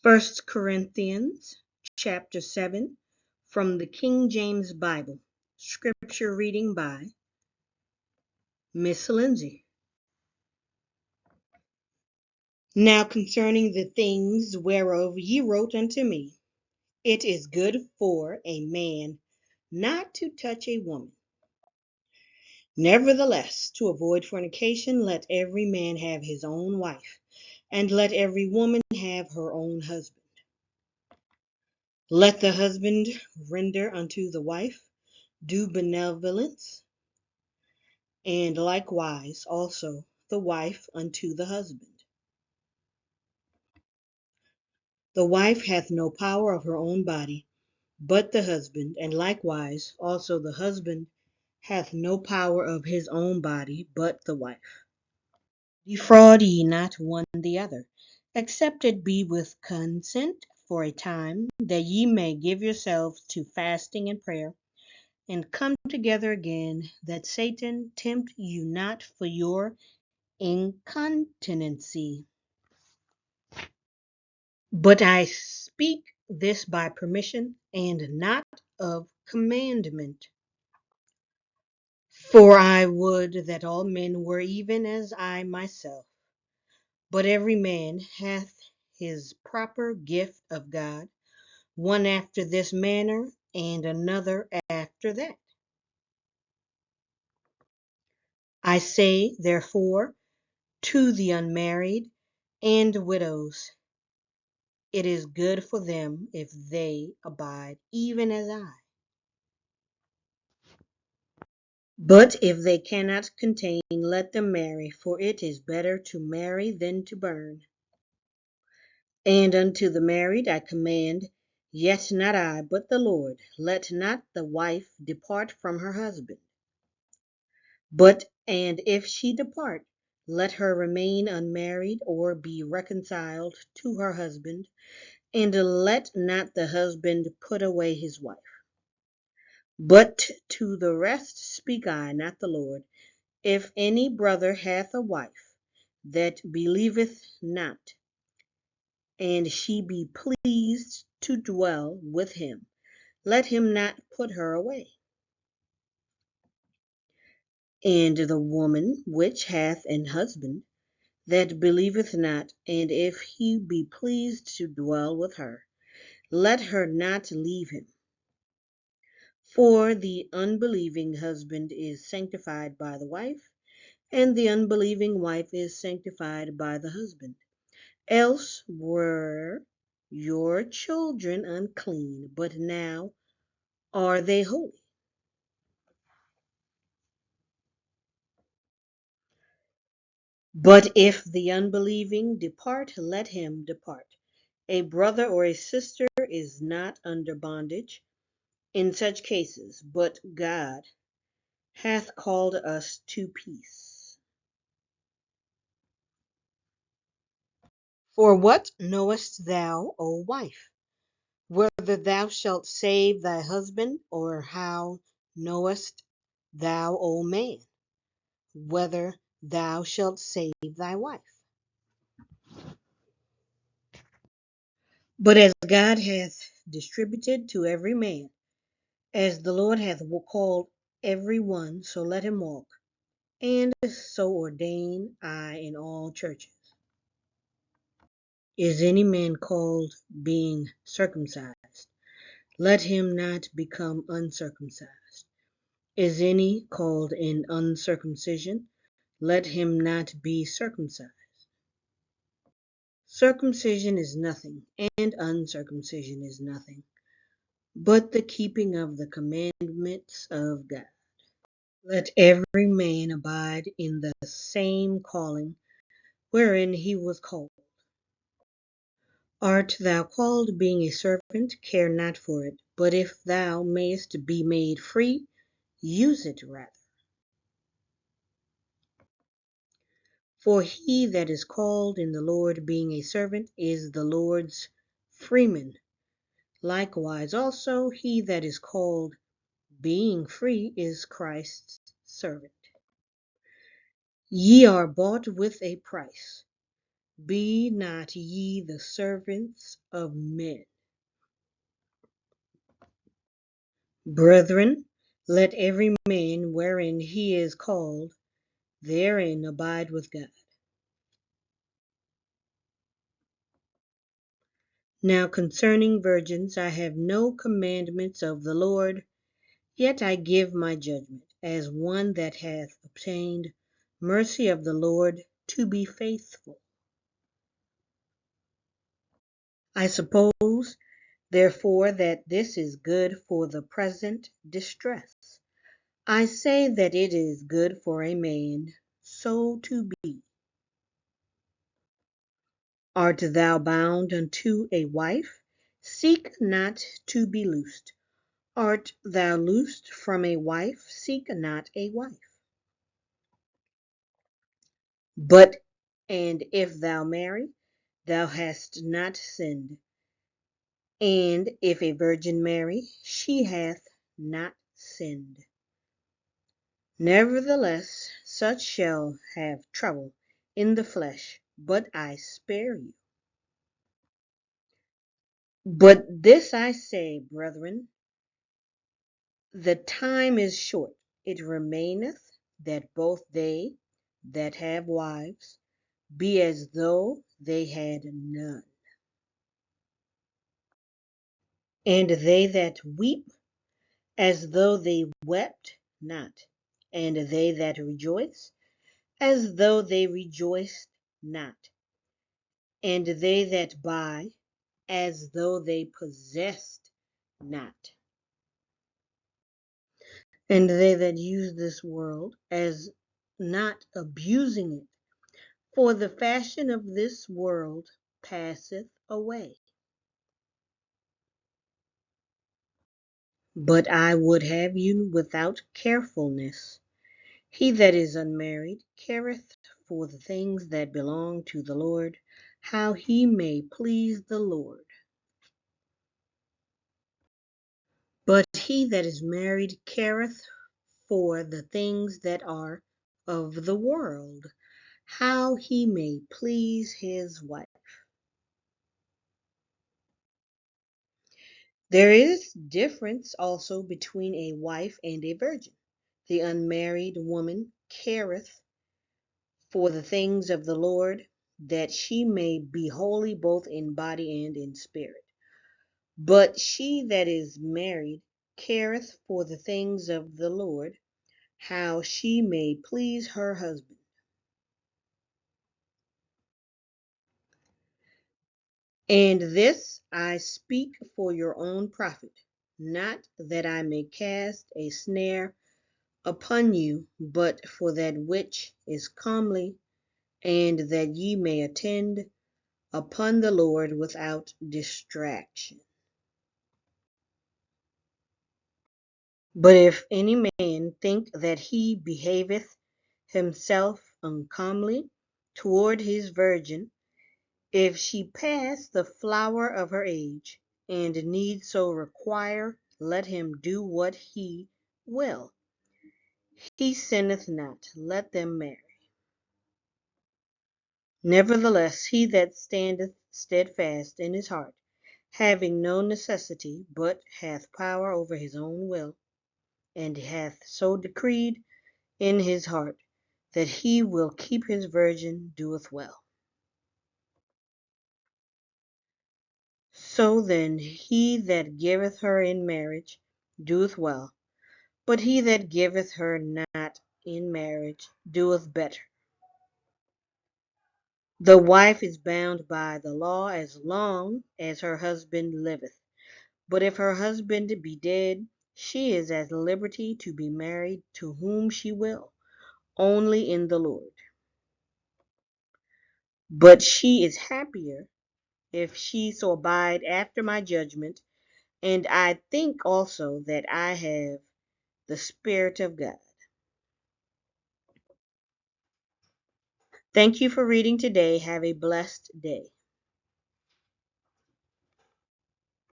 First Corinthians chapter 7 from the King James Bible. Scripture reading by Miss Lindsay. Now concerning the things whereof ye wrote unto me, it is good for a man not to touch a woman. Nevertheless, to avoid fornication, let every man have his own wife, and let every woman have her own husband. Let the husband render unto the wife due benevolence, and likewise also the wife unto the husband. The wife hath no power of her own body, but the husband, and likewise also the husband hath no power of his own body, but the wife. Defraud ye not one the other, except it be with consent for a time, that ye may give yourselves to fasting and prayer, and come together again, that Satan tempt you not for your incontinency. But I speak this by permission, and not of commandment. For I would that all men were even as I myself. But every man hath his proper gift of God, one after this manner, and another after that. I say, therefore, to the unmarried and widows, it is good for them if they abide even as I. But if they cannot contain, let them marry, for it is better to marry than to burn. And unto the married I command, yet not I, but the Lord, let not the wife depart from her husband. And if she depart, let her remain unmarried, or be reconciled to her husband, and let not the husband put away his wife. But to the rest speak I, not the Lord. If any brother hath a wife that believeth not, and she be pleased to dwell with him, let him not put her away. And the woman which hath an husband that believeth not, and if he be pleased to dwell with her, let her not leave him. For the unbelieving husband is sanctified by the wife, and the unbelieving wife is sanctified by the husband. Else were your children unclean, but now are they holy. But if the unbelieving depart, let him depart. A brother or a sister is not under bondage in such cases, but God hath called us to peace. For what knowest thou, O wife, whether thou shalt save thy husband? Or how knowest thou, O man, whether thou shalt save thy wife? But as God hath distributed to every man, as the Lord hath called every one, so let him walk. And so ordain I in all churches. Is any man called being circumcised? Let him not become uncircumcised. Is any called in uncircumcision? Let him not be circumcised. Circumcision is nothing, and uncircumcision is nothing, but the keeping of the commandments of God. Let every man abide in the same calling wherein he was called. Art thou called being a servant? Care not for it, but if thou mayest be made free, use it rather. For he that is called in the Lord being a servant is the Lord's freeman. Likewise also he that is called being free is Christ's servant. Ye are bought with a price. Be not ye the servants of men. Brethren, let every man wherein he is called, therein abide with God. Now concerning virgins I have no commandments of the Lord, yet I give my judgment, as one that hath obtained mercy of the Lord, to be faithful. I suppose, therefore, that this is good for the present distress. I say that it is good for a man so to be. Art thou bound unto a wife? Seek not to be loosed. Art thou loosed from a wife? Seek not a wife. But, and if thou marry, thou hast not sinned. And if a virgin marry, she hath not sinned. Nevertheless, such shall have trouble in the flesh, but I spare you. But this I say, brethren, the time is short. It remaineth that both they that have wives be as though they had none, and they that weep as though they wept not, and they that rejoice as though they rejoiced not, and they that buy as though they possessed not, and they that use this world as not abusing it. For the fashion of this world passeth away. But I would have you without carefulness. He that is unmarried careth for the things that belong to the Lord, how he may please the Lord. But he that is married careth for the things that are of the world, how he may please his wife. There is difference also between a wife and a virgin. The unmarried woman careth for the things of the Lord, that she may be holy both in body and in spirit. But she that is married careth for the things of the Lord, how she may please her husband. And this I speak for your own profit, not that I may cast a snare upon you, but for that which is comely, and that ye may attend upon the Lord without distraction. But if any man think that he behaveth himself uncomely toward his virgin, if she pass the flower of her age, and need so require, let him do what he will. He sinneth not, let them marry. Nevertheless, he that standeth steadfast in his heart, having no necessity, but hath power over his own will, and hath so decreed in his heart that he will keep his virgin, doeth well. So then he that giveth her in marriage doeth well, but he that giveth her not in marriage doeth better. The wife is bound by the law as long as her husband liveth. But if her husband be dead, she is at liberty to be married to whom she will, only in the Lord. But she is happier if she so abide after my judgment, and I think also that I have the Spirit of God. Thank you for reading today. Have a blessed day.